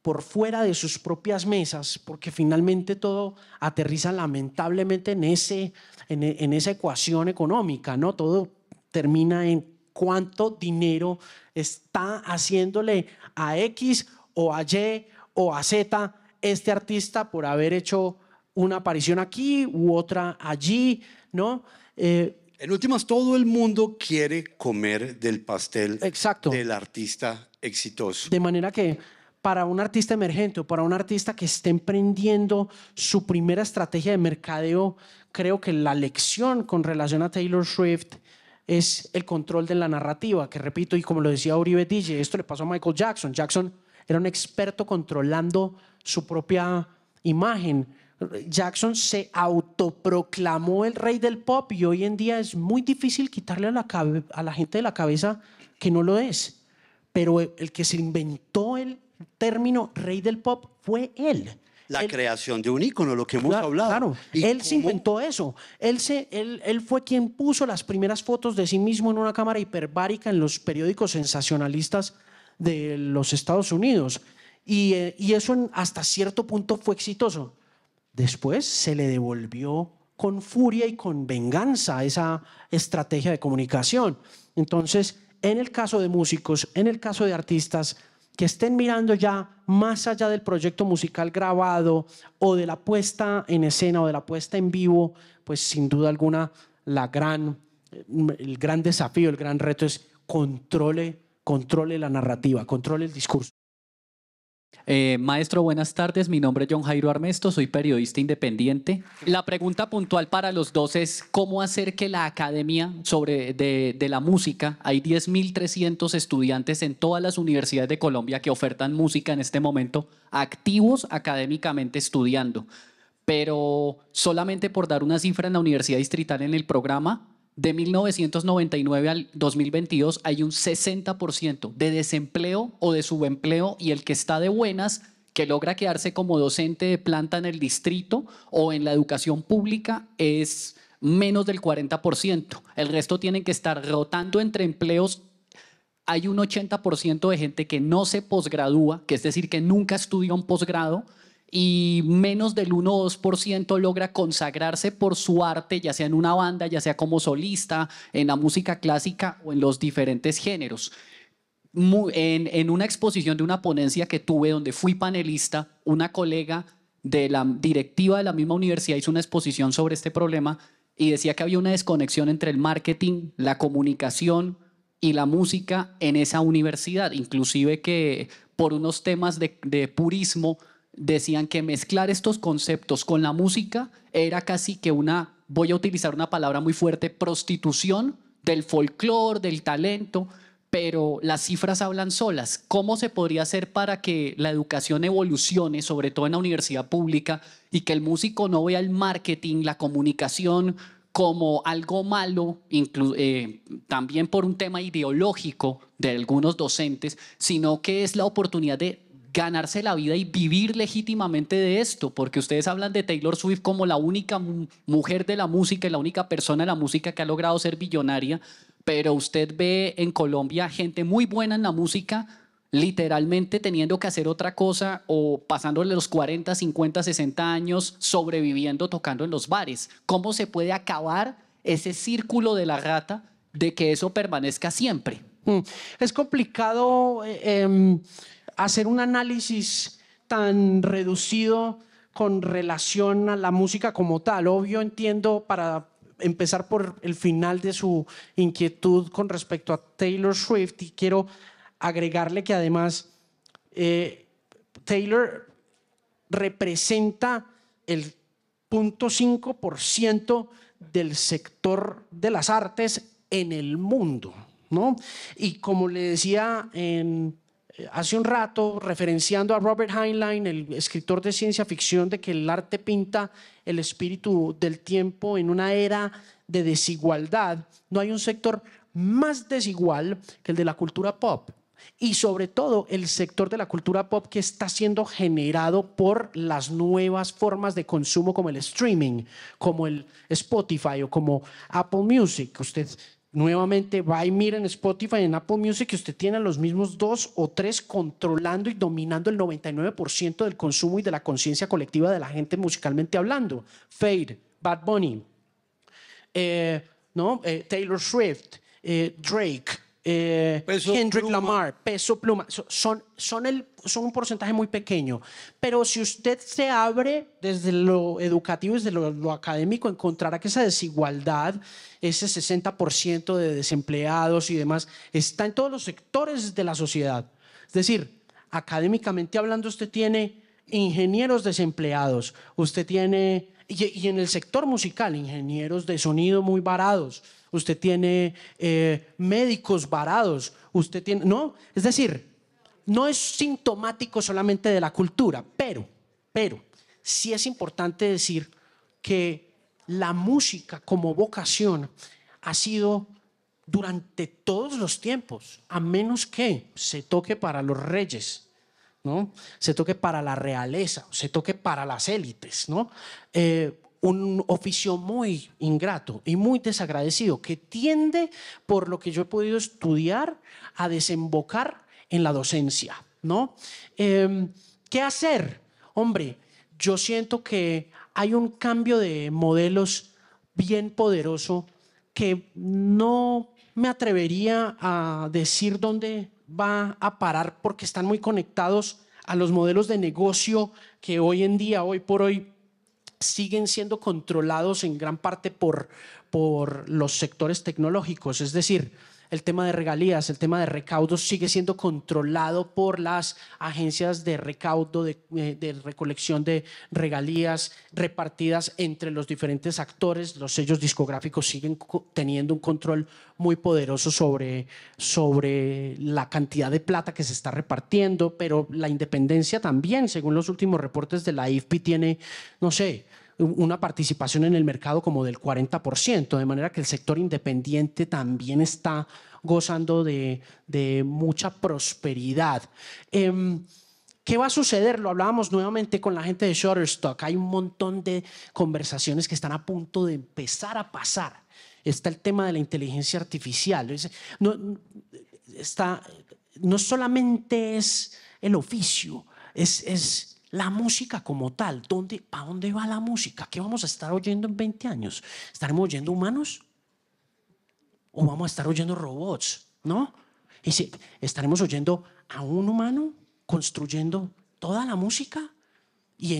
por fuera de sus propias mesas, porque finalmente todo aterriza lamentablemente en esa ecuación económica, ¿no? Todo termina en cuánto dinero está haciéndole a X o a Y o a Z este artista por haber hecho una aparición aquí u otra allí, ¿no? En últimas, todo el mundo quiere comer del pastel. Exacto. Del artista exitoso. De manera que para un artista emergente o para un artista que esté emprendiendo su primera estrategia de mercadeo, creo que la lección con relación a Taylor Swift es el control de la narrativa, que repito, y como lo decía Uribe DJ, esto le pasó a Michael Jackson. Jackson era un experto controlando su propia imagen. Jackson se autoproclamó el rey del pop y hoy en día es muy difícil quitarle a la gente de la cabeza que no lo es. Pero el que se inventó el término rey del pop fue él. La creación de un ícono, lo que hemos hablado. Claro, él se inventó eso. Él fue quien puso las primeras fotos de sí mismo en una cámara hiperbárica en los periódicos sensacionalistas de los Estados Unidos. Y eso hasta cierto punto fue exitoso. Después se le devolvió con furia y con venganza esa estrategia de comunicación. Entonces, en el caso de músicos, en el caso de artistas que estén mirando ya más allá del proyecto musical grabado o de la puesta en escena o de la puesta en vivo, pues sin duda alguna el gran desafío, el gran reto es controle la narrativa, controle el discurso. Maestro, buenas tardes. Mi nombre es John Jairo Armesto, soy periodista independiente. La pregunta puntual para los dos es cómo hacer que la academia de la música, hay 10.300 estudiantes en todas las universidades de Colombia que ofertan música en este momento, activos académicamente estudiando, pero solamente por dar una cifra en la Universidad Distrital en el programa, de 1999 al 2022 hay un 60% de desempleo o de subempleo y el que está de buenas, que logra quedarse como docente de planta en el distrito o en la educación pública, es menos del 40%. El resto tienen que estar rotando entre empleos. Hay un 80% de gente que no se posgradúa, que es decir, que nunca estudia un posgrado, y menos del 1 o 2% logra consagrarse por su arte, ya sea en una banda, ya sea como solista, en la música clásica o en los diferentes géneros. En una exposición de una ponencia que tuve donde fui panelista, una colega de la directiva de la misma universidad hizo una exposición sobre este problema y decía que había una desconexión entre el marketing, la comunicación y la música en esa universidad, inclusive que por unos temas de purismo decían que mezclar estos conceptos con la música era casi que una, voy a utilizar una palabra muy fuerte, prostitución del folclore, del talento, pero las cifras hablan solas. ¿Cómo se podría hacer para que la educación evolucione, sobre todo en la universidad pública, y que el músico no vea el marketing, la comunicación como algo malo, también por un tema ideológico de algunos docentes, sino que es la oportunidad de ganarse la vida y vivir legítimamente de esto? Porque ustedes hablan de Taylor Swift como la única mujer de la música y la única persona de la música que ha logrado ser billonaria, pero usted ve en Colombia gente muy buena en la música literalmente teniendo que hacer otra cosa o pasándole los 40, 50, 60 años sobreviviendo tocando en los bares. ¿Cómo se puede acabar ese círculo de la rata de que eso permanezca siempre? Es complicado hacer un análisis tan reducido con relación a la música como tal. Obvio, entiendo, para empezar por el final de su inquietud con respecto a Taylor Swift, y quiero agregarle que además Taylor representa el 0.5% del sector de las artes en el mundo, ¿no? Y como le decía hace un rato, referenciando a Robert Heinlein, el escritor de ciencia ficción, de que el arte pinta el espíritu del tiempo en una era de desigualdad, no hay un sector más desigual que el de la cultura pop. Y sobre todo el sector de la cultura pop que está siendo generado por las nuevas formas de consumo como el streaming, como el Spotify o como Apple Music. Usted nuevamente va y mira en Spotify, en Apple Music, que usted tiene los mismos 2 o 3 controlando y dominando el 99% del consumo y de la conciencia colectiva de la gente musicalmente hablando. Fade, Bad Bunny, Taylor Swift, Drake, Kendrick Lamar, Peso Pluma, son un porcentaje muy pequeño. Pero si usted se abre desde lo educativo, desde lo académico, encontrará que esa desigualdad, ese 60% de desempleados y demás, está en todos los sectores de la sociedad. Es decir, académicamente hablando, usted tiene ingenieros desempleados, usted tiene, y en el sector musical, ingenieros de sonido muy varados, usted tiene médicos varados, usted tiene, ¿no? Es decir, no es sintomático solamente de la cultura, pero sí es importante decir que la música como vocación ha sido durante todos los tiempos, a menos que se toque para los reyes, ¿no? Se toque para la realeza, se toque para las élites, ¿no? Un oficio muy ingrato y muy desagradecido que tiende, por lo que yo he podido estudiar, a desembocar en la docencia, ¿no? ¿Qué hacer? Hombre, yo siento que hay un cambio de modelos bien poderoso que no me atrevería a decir dónde va a parar, porque están muy conectados a los modelos de negocio que hoy en día, hoy por hoy, siguen siendo controlados en gran parte por los sectores tecnológicos. Es decir, el tema de regalías, el tema de recaudos sigue siendo controlado por las agencias de recaudo, de recolección de regalías repartidas entre los diferentes actores. Los sellos discográficos siguen teniendo un control muy poderoso sobre la cantidad de plata que se está repartiendo, pero la independencia también, según los últimos reportes de la IFPI, tiene, no sé, una participación en el mercado como del 40%, de manera que el sector independiente también está gozando de mucha prosperidad. ¿Qué va a suceder? Lo hablábamos nuevamente con la gente de Shutterstock. Hay un montón de conversaciones que están a punto de empezar a pasar. Está el tema de la inteligencia artificial. No solamente es el oficio, es la música como tal. ¿Para dónde va la música? ¿Qué vamos a estar oyendo en 20 años? ¿Estaremos oyendo humanos? ¿O vamos a estar oyendo robots? ¿No? Y si estaremos oyendo a un humano construyendo toda la música. Y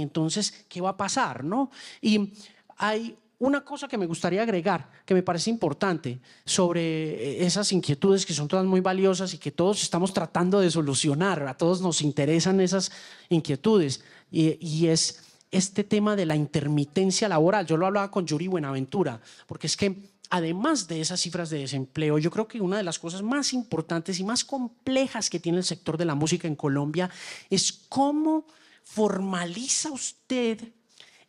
entonces, ¿qué va a pasar? ¿No? Y hay una cosa que me gustaría agregar, que me parece importante, sobre esas inquietudes que son todas muy valiosas y que todos estamos tratando de solucionar. A todos nos interesan esas inquietudes. Y es este tema de la intermitencia laboral. Yo lo hablaba con Yuri Buenaventura, porque es que además de esas cifras de desempleo, yo creo que una de las cosas más importantes y más complejas que tiene el sector de la música en Colombia es cómo formaliza usted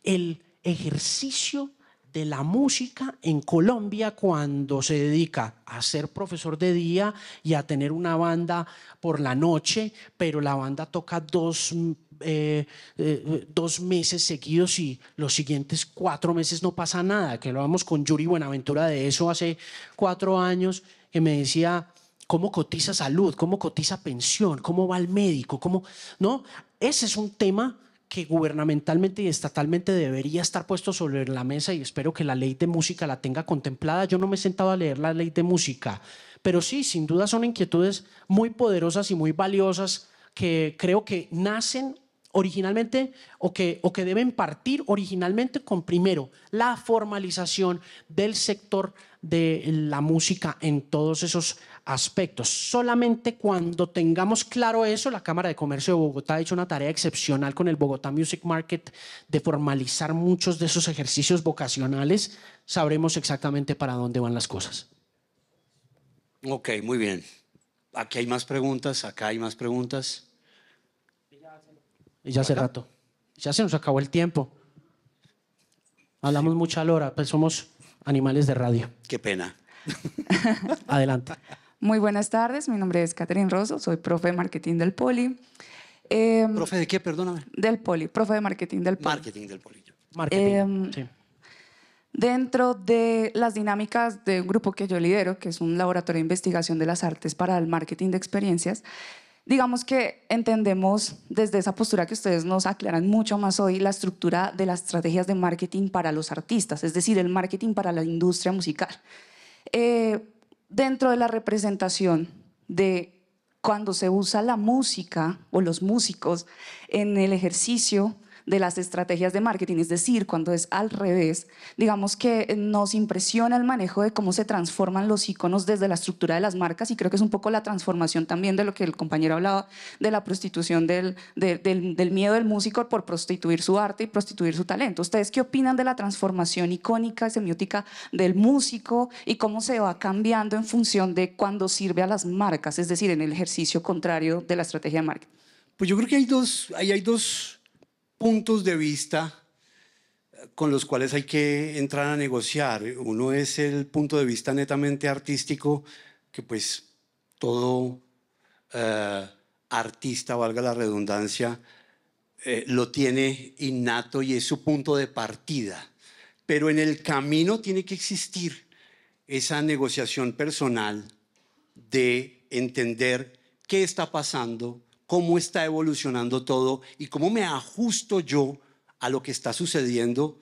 el ejercicio de la música en Colombia cuando se dedica a ser profesor de día y a tener una banda por la noche, pero la banda toca 2 meses seguidos y los siguientes 4 meses no pasa nada. Que lo hablamos con Yuri Buenaventura de eso hace 4 años, que me decía cómo cotiza salud, cómo cotiza pensión, cómo va el médico, ¿no? Ese es un tema que gubernamentalmente y estatalmente debería estar puesto sobre la mesa, y espero que la ley de música la tenga contemplada. Yo no me he sentado a leer la ley de música, pero sí, sin duda son inquietudes muy poderosas y muy valiosas que creo que nacen originalmente o que deben partir originalmente con, primero, la formalización del sector de la música en todos esos aspectos. Solamente cuando tengamos claro eso, la Cámara de Comercio de Bogotá ha hecho una tarea excepcional con el Bogotá Music Market de formalizar muchos de esos ejercicios vocacionales, sabremos exactamente para dónde van las cosas. Ok, muy bien. Aquí hay más preguntas, acá hay más preguntas. Y ya hace rato. Ya se nos acabó el tiempo. Hablamos mucha lora, pues somos animales de radio. Qué pena. Adelante. Muy buenas tardes, mi nombre es Catherine Rosso, soy profe de marketing del Poli. ¿Profe de qué? Perdóname. Del Poli, profe de marketing del Poli. Marketing del Polillo. Marketing, sí. Dentro de las dinámicas de un grupo que yo lidero, que es un laboratorio de investigación de las artes para el marketing de experiencias, digamos que entendemos desde esa postura que ustedes nos aclaran mucho más hoy la estructura de las estrategias de marketing para los artistas, es decir, el marketing para la industria musical. Dentro de la representación de cuando se usa la música o los músicos en el ejercicio de las estrategias de marketing, es decir, cuando es al revés, digamos que nos impresiona el manejo de cómo se transforman los iconos desde la estructura de las marcas, y creo que es un poco la transformación también de lo que el compañero hablaba de la prostitución del miedo del músico por prostituir su arte y prostituir su talento. ¿Ustedes qué opinan de la transformación icónica, semiótica del músico y cómo se va cambiando en función de cuando sirve a las marcas, es decir, en el ejercicio contrario de la estrategia de marketing? Pues yo creo que hay dos puntos de vista con los cuales hay que entrar a negociar. Uno es el punto de vista netamente artístico, que pues todo artista, valga la redundancia, lo tiene innato y es su punto de partida. Pero en el camino tiene que existir esa negociación personal de entender qué está pasando, cómo está evolucionando todo y cómo me ajusto yo a lo que está sucediendo,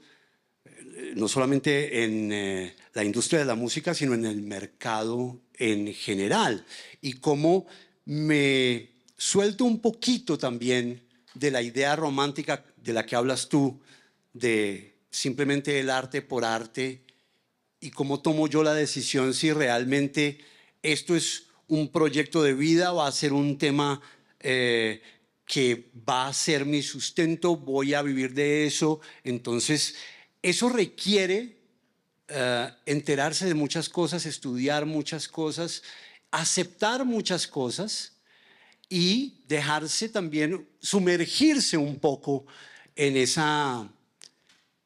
no solamente en la industria de la música, sino en el mercado en general. Y cómo me suelto un poquito también de la idea romántica de la que hablas tú, de simplemente el arte por arte, y cómo tomo yo la decisión si realmente esto es un proyecto de vida, va a ser un tema que va a ser mi sustento, voy a vivir de eso. Entonces, eso requiere enterarse de muchas cosas, estudiar muchas cosas, aceptar muchas cosas y dejarse también sumergirse un poco en esa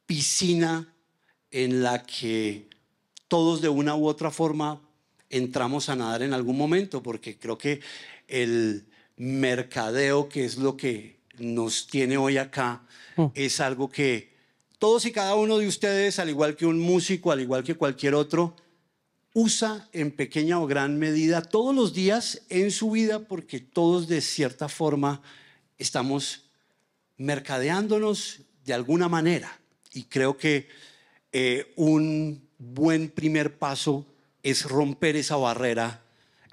piscina en la que todos de una u otra forma entramos a nadar en algún momento, porque creo que el mercadeo, que es lo que nos tiene hoy acá, es algo que todos y cada uno de ustedes, al igual que un músico, al igual que cualquier otro, usa en pequeña o gran medida todos los días en su vida, porque todos de cierta forma estamos mercadeándonos de alguna manera. Y creo que un buen primer paso es romper esa barrera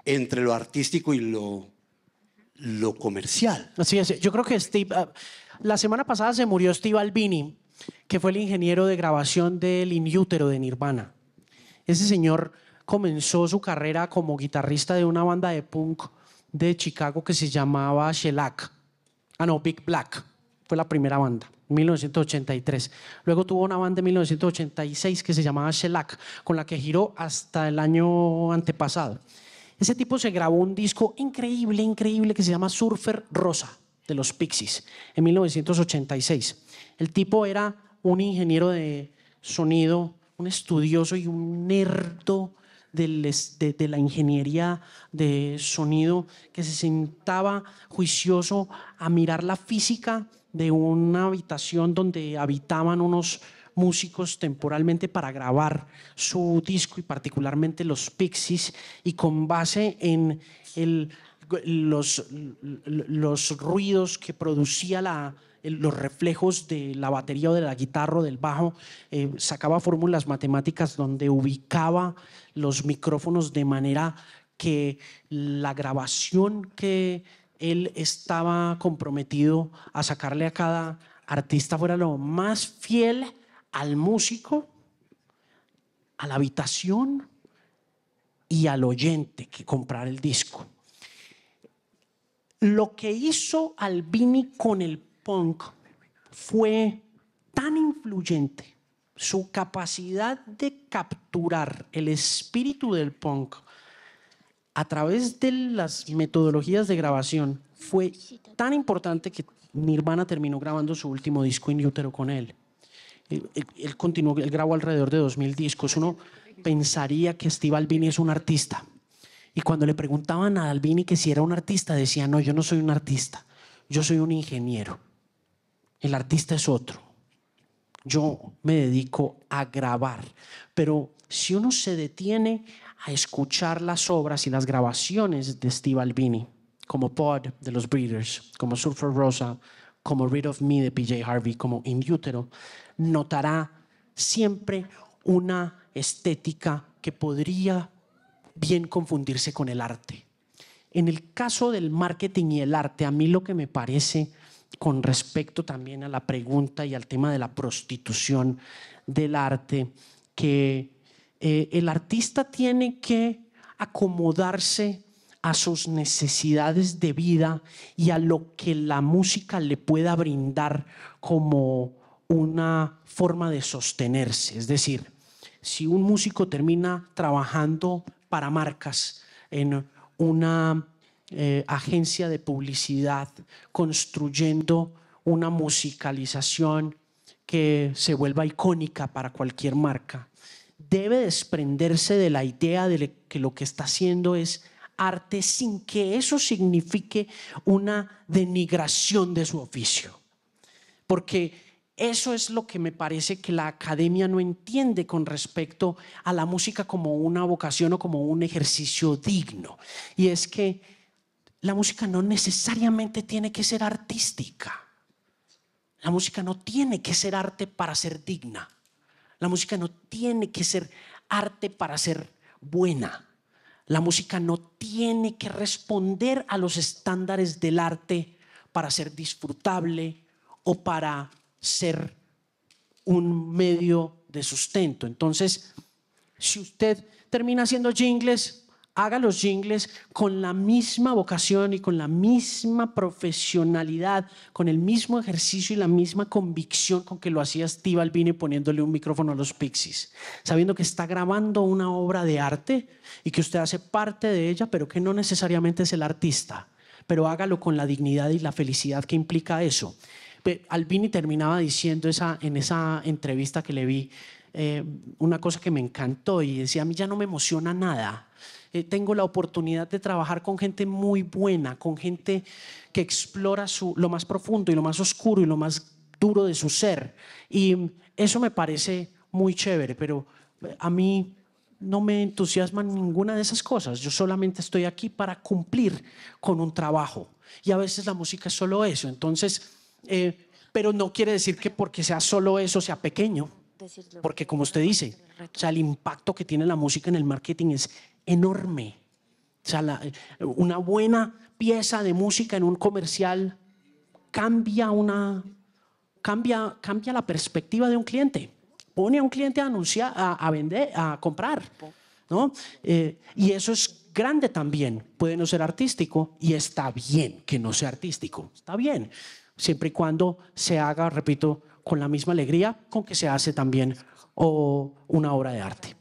entre lo artístico y lo comercial. Así es. Yo creo que la semana pasada se murió Steve Albini, que fue el ingeniero de grabación del In Utero de Nirvana. Ese señor comenzó su carrera como guitarrista de una banda de punk de Chicago que se llamaba Shellac. Big Black. Fue la primera banda, en 1983. Luego tuvo una banda en 1986 que se llamaba Shellac, con la que giró hasta el año antepasado. Ese tipo se grabó un disco increíble, increíble, que se llama Surfer Rosa, de los Pixies, en 1986. El tipo era un ingeniero de sonido, un estudioso y un nerdo de la ingeniería de sonido, que se sentaba juicioso a mirar la física de una habitación donde habitaban unos músicos temporalmente para grabar su disco, y particularmente los Pixies, y con base en los ruidos que producía los reflejos de la batería o de la guitarra o del bajo, sacaba fórmulas matemáticas donde ubicaba los micrófonos de manera que la grabación que él estaba comprometido a sacarle a cada artista fuera lo más fiel al músico, a la habitación y al oyente que comprara el disco. Lo que hizo Albini con el punk fue tan influyente, su capacidad de capturar el espíritu del punk a través de las metodologías de grabación fue tan importante que Nirvana terminó grabando su último disco In Utero con él. Él grabó alrededor de 2000 discos. Uno pensaría que Steve Albini es un artista. Y cuando le preguntaban a Albini que si era un artista, decía: no, yo no soy un artista, yo soy un ingeniero. El artista es otro. Yo me dedico a grabar. Pero si uno se detiene a escuchar las obras y las grabaciones de Steve Albini, como Pod de los Breeders, como Surfer Rosa, como Rid of Me de PJ Harvey, como In Utero, notará siempre una estética que podría bien confundirse con el arte. En el caso del marketing y el arte, a mí lo que me parece, con respecto también a la pregunta y al tema de la prostitución del arte, que el artista tiene que acomodarse a sus necesidades de vida y a lo que la música le pueda brindar como una forma de sostenerse. Es decir, si un músico termina trabajando para marcas en una agencia de publicidad, construyendo una musicalización que se vuelva icónica para cualquier marca, debe desprenderse de la idea de que lo que está haciendo es arte, sin que eso signifique una denigración de su oficio. Porque eso es lo que me parece que la academia no entiende con respecto a la música como una vocación o como un ejercicio digno. Y es que la música no necesariamente tiene que ser artística. La música no tiene que ser arte para ser digna. La música no tiene que ser arte para ser buena. La música no tiene que responder a los estándares del arte para ser disfrutable o para ser un medio de sustento. Entonces, si usted termina haciendo jingles, haga los jingles con la misma vocación y con la misma profesionalidad, con el mismo ejercicio y la misma convicción con que lo hacía Steve Albini poniéndole un micrófono a los Pixies, sabiendo que está grabando una obra de arte y que usted hace parte de ella, pero que no necesariamente es el artista, pero hágalo con la dignidad y la felicidad que implica eso. Albini terminaba diciendo en esa entrevista que le vi una cosa que me encantó y decía: a mí ya no me emociona nada tengo la oportunidad de trabajar con gente muy buena, con gente que explora lo más profundo y lo más oscuro y lo más duro de su ser. Y eso me parece muy chévere, pero a mí no me entusiasma ninguna de esas cosas. Yo solamente estoy aquí para cumplir con un trabajo. Y a veces la música es solo eso. Entonces, pero no quiere decir que porque sea solo eso sea pequeño. Porque como usted dice, o sea, el impacto que tiene la música en el marketing es enorme. O sea, una buena pieza de música en un comercial cambia la perspectiva de un cliente. Pone a un cliente a anunciar, a vender, a comprar, ¿no? Y eso es grande también. Puede no ser artístico y está bien que no sea artístico. Está bien, siempre y cuando se haga, repito, con la misma alegría con que se hace también una obra de arte.